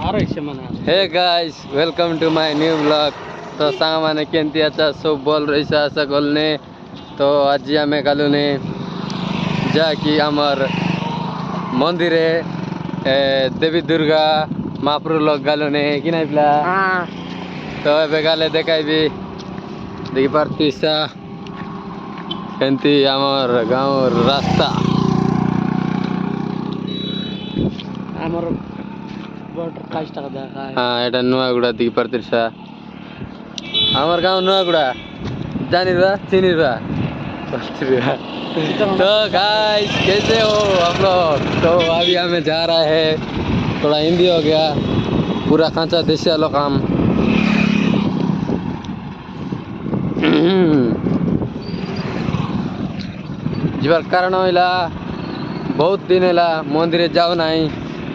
Hey guys welcome to my new blog. तो song माने केंती अच्छा सब बोल रही सा सकलने तो आज आमे कालुने जाकि आमर मंदिरे देवी दुर्गा महाप्रभु लोग गालुने कि नहीं पिला तो एबे गाले देखाइबी देखि पारतीसा केंती आमर गाँव रास्ता आमर हाँ एटा नुआगुड़ा देखि पारतीसा आमर गाँव नुआगुड़ा जानी चिनी तो गाइस कैसे हो आप लोग। तो अभी हमें जा रहा है थोड़ा हिंदी हो गया पूरा खांचा देशी वाला काम जीवार कारण होइला बहुत दिन है मंदिर जाओ नहीं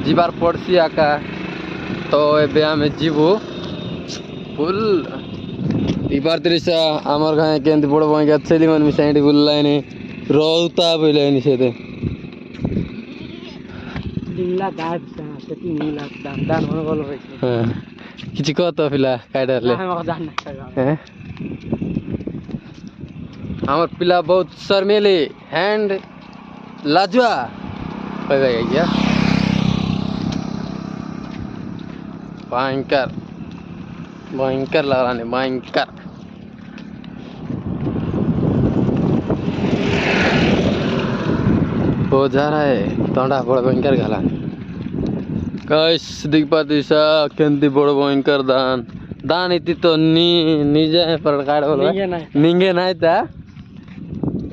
जीवार पड़सी आका तो एबे हमें जीवु फुल इबार त्रिसा आमर गाय केंत बड़ बंगा छेली मन मिसाइडी बुल्लाइनी रोता बुलाइनी सेते दिल्ला दाद सेती नीला दान मन बोल रही हां किछि को तो पिला काइडरले हम जान हैं आमर पिला बहुत शर्मेली हैंड लाजवा होय गया भयंकर भयंकर लग रहा है भयंकर हो जा रहा है तोड़ा बड़ा भयंकर गला कैस दिखपाती सा केंती बड़ भयंकर दान दान इति तो निजे पर काड बोल निंगे नाही ता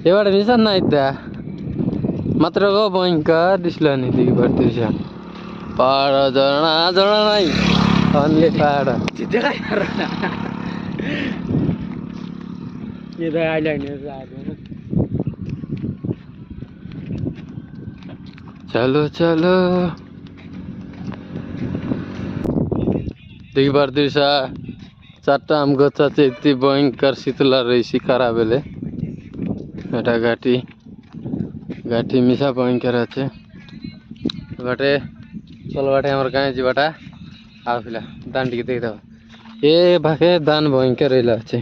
एवढे निसन नाही ता मात्र गो भयंकर दिसला नाही दिखपाती सा पहाड़ झरना झरना नाही ओनली पहाड़ जिते काय ये तो आईलाइनर चलो चलो देखि पारती सा चारटा आम गछा चाहिँ भयंकर शीतला रही खारा बेले एटा गाठी गाठी मिसा भयंकर আছে बाटे चल बाटे हमर गाय जीवाटा आ फिला दान टिके देख दो ए भागे दान भयंकर रहिला আছে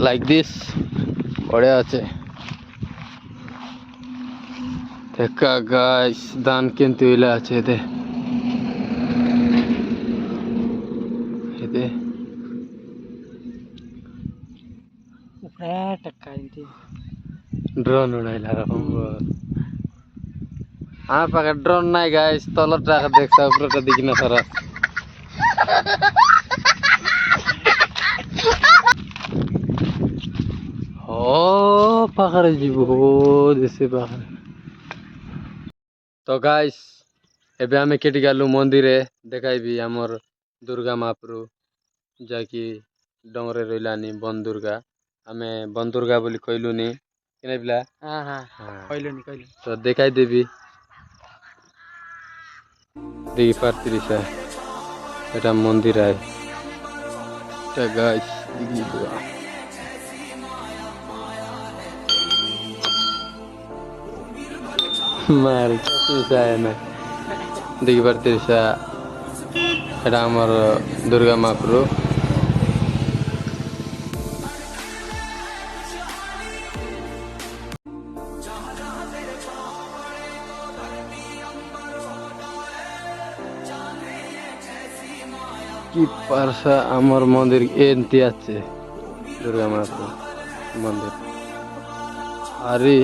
लाइक दिस बढ़िया আছে देखा गाइस दान केंती হইলা আছে এতে এতে उपरा टक्का इंती ड्रोन उड़ाइला रकम हाँ पाके ड्रोन नहीं गाइस तलर टाका देखता ऊपर दिखना सारा ओ पाखरे जीव जैसे पाखरे तो गाइस एबे हमें केटी गालु मंदिरे देखाइबी हमर दुर्गा महाप्रभु जाकि डंगरे रहिलानी बन दुर्गा हमें बन दुर्गा बोली कहलुनी कि नहीं बिला हां हां कहलुनी तो देखाई देबी देखि पारती सा एटा मंदिर है एटा गाइस देखि बुआ मार कैसा है ना देखि पारती सा एटा हमर दुर्गा महाप्रभु कि पारसा आमर मंदिर एंती আছে दुर्गा महाप्रभु मंदिर अरे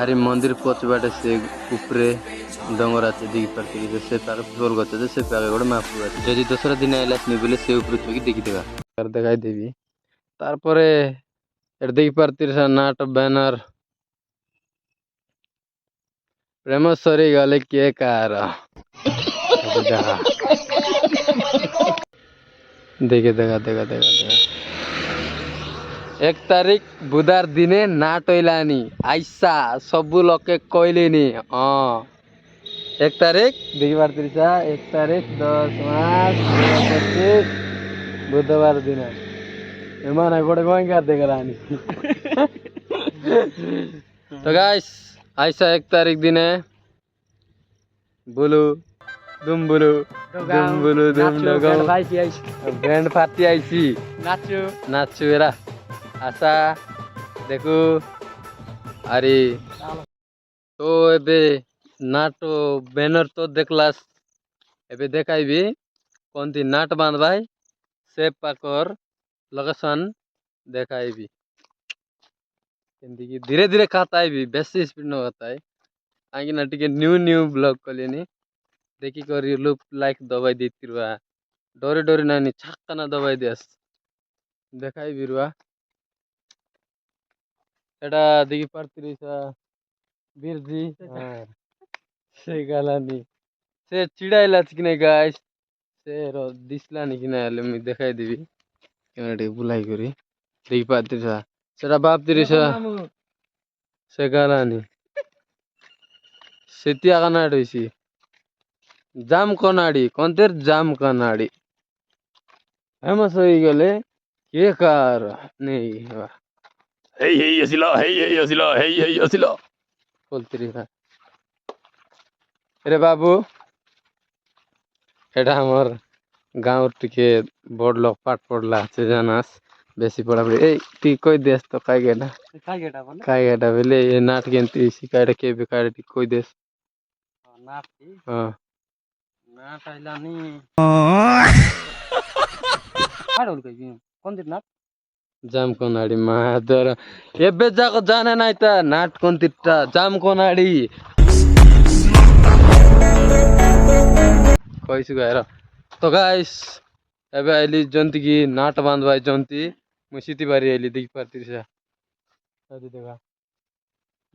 अरे मंदिर पछबाटे से ऊपरे डंगर আছে देखि पारती से तार फ्लोर गছে से पागे गोटे महाप्रभु আছে যদি দশরা দিন আইলাসনি বলে সে উপরে চকি দেখি দেবা আর দেখাই দেবি তারপরে এর দেখি পারতি নাট ব্যানার প্রেমেশ্বরী গলে কে কার देखे देखा देखा देखा देखा 1 तारीख बुधार दिने नाट होइलानी आइसा सबु लोके कहलेनी हाँ 1 तारीख देखि पारती सा 1 तारीख 10 मास 2025 बुधवार दिन एमाना गोटे भयंकर देखलानी तो गाइस आइसा 1 तारीख दिने बोलू দুমবুলু দুমবুলু দুম ডগাও ভাই কি আইছি ব্যান্ড পার্টি আইছি নাচু নাচছো এরা আশা দেখো আরে তো এবে নাট ব্যানর তো দেখলাস এবে দেখাইবি কোনটি নাট বাঁধবাই সে পাকর লোকেশন দেখাইবি କେମିତିକି ଧୀରେ ଧୀରେ ଖାତାଇବି ବେଶୀ ସ୍ପିଡ୍ ନ ଖାତାଏ କାହିଁକି ନା ଟିକେ ନ୍ୟୁ ବ୍ଲଗ୍ କଲିନି ଦେଖିକରି ଲୁପ୍ ଲାଇକ୍ ଦବାଇ ଦେଇଥିବା ଡରି ଡରି ନାଇଁନି ଛାକନା ଦବାଇ ଦିଆସ দেখাইবি ରୁଆ এটা দেখি পারতিরি বীরজি সে গালানি সে চিড়াইলা কি নাই গাইস সে দিসলানি কি না ହେଲେ ମୁଇଁ দেখাই দেবি ক্যামেরা ଟିକେ ବୁଲାଇ କରି দেখি পারতিরি সেটা ভাবতিরি সে গালানি সেতিয়া কানাড়ি হইছি জাম কনাড়ি কন্তের জাম কানাড়ি ফেমাস হয়ে গেলে কে কার নেই হেই আসিল বলতিরি রে বাবু এটা আমার গাঁৱৰ টিকে বড় লোক পাঠ পড়লা আছে জানাস বেশি পড়াপড়ি এই তুই কই দেস তো কাই গেটা কাইগেটা বলে বলে এ নাট কেনতি শিকাইটা কে বেকাইটা ঠিক কই দেস নাট কি হ্যাঁ নাট আইলানি আর ওর কই কোন দিন নাট জাম কোনাড়ি মা ধর এবে যাক জানে নাই তা নাট কোনতিটা জাম কোনাড়ি কইছু গায়রা তো গাইস এবে আইলি জন্তি কি নাট বাঁধবাই জন্তি মুসিতি বাড়ি আইলি দেখি পারতিস আদি দেখা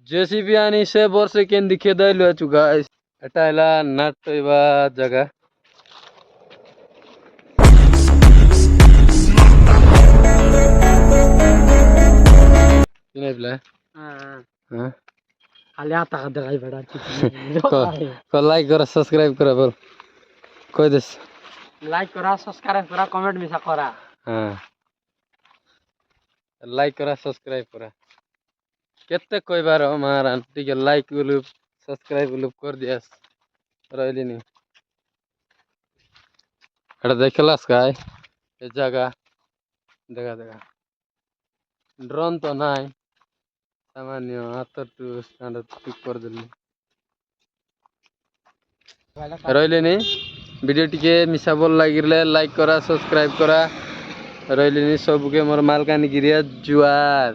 জেসিবি আনি সে বর্ষে কেন দিখে দাইলো আছু গাইস এটা এলা নাট তৈবা জায়গা কিনে বলে হ্যাঁ খালি আতা দেখাই বেড়া লাইক করা সাবস্ক্রাইব করা বল কই দেস লাইক করা সাবস্ক্রাইব করা কমেন্ট মিশা করা হ্যাঁ লাইক করা সাবস্ক্রাইব করা কেতে কইবার আমার টিকে লাইক গুলো সাবস্ক্রাইব গুলো কর দিয়াস রইলিনি এটা দেখলাস গায় এ জায়গা দেখা দেখা ড্রোন তো নাই সামান্য হাতর টু স্ট্যান্ডার্ড পিক করে দিলি রইলিনি ভিডিওটিকে মিশা ভাল লাগিলে লাইক করা সাবস্ক্রাইব করা রইলিনি সবকে মোর মালকানগিরিয়া জুয়ার